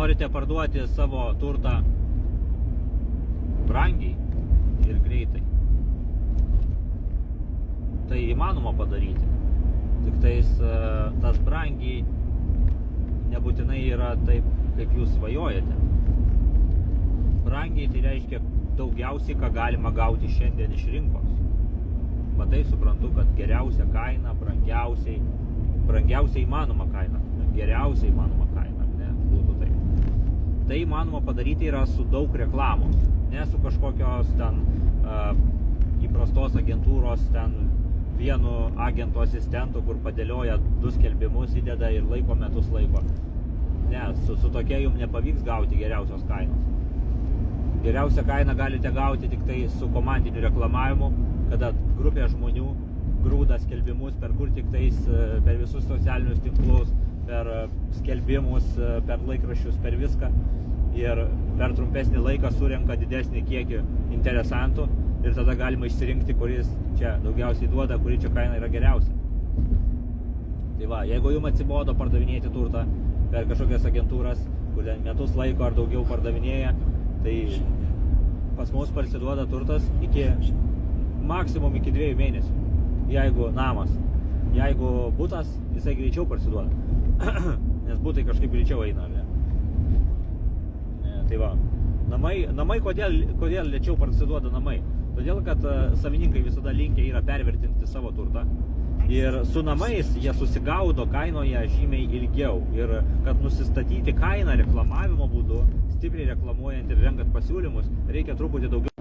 norite parduoti savo turtą brangiai ir greitai, tai įmanoma padaryti. Tik tais tas brangiai nebūtinai yra taip, kaip jūs svajojate. Brangiai tai reiškia daugiausiai, ką galima gauti šiandien iš rinkos. Matai, suprantu, kad geriausia kaina, brangiausiai įmanoma kaina, geriausiai įmanoma kaina, ne, būtų taip. Tai įmanoma padaryti yra su daug reklamos, ne su kažkokios ten įprastos agentūros, ten vienu agento asistentu, kur padėlioja 2 skelbimus, įdeda ir laiko metus laiko. Ne, su tokia jums nepavyks gauti geriausios kainos. Geriausią kainą galite gauti tik tai su komandiniu reklamavimu, kada grupė žmonių grūda skelbimus, per kur tik tais, per visus socialinius tinklus, per skelbimus, per laikraščius, per viską. Ir per trumpesnį laiką surenka didesnį kiekį interesantų ir tada galima išsirinkti, kuris čia daugiausiai duoda, kuri čia kaina yra geriausia. Tai va, jeigu jums atsibodo pardavinėti turtą per kažkokias agentūras, kur metus laiko ar daugiau pardavinėja, tai pas mus parsiduoda turtas maksimum iki 2 mėnesių. Jeigu namas, jeigu butas, jisai greičiau parsiduoda, nes butai kažkaip greičiau eina, ar ne? Tai va, namai kodėl lėčiau parsiduoda namai? Todėl, kad savininkai visada linkę yra pervertinti savo turtą ir su namais jie susigaudo kainoje žymiai ilgiau ir kad nusistatyti kainą reklamavimo būdu, stipriai reklamuojant ir renkant pasiūlymus, reikia truputį daugiau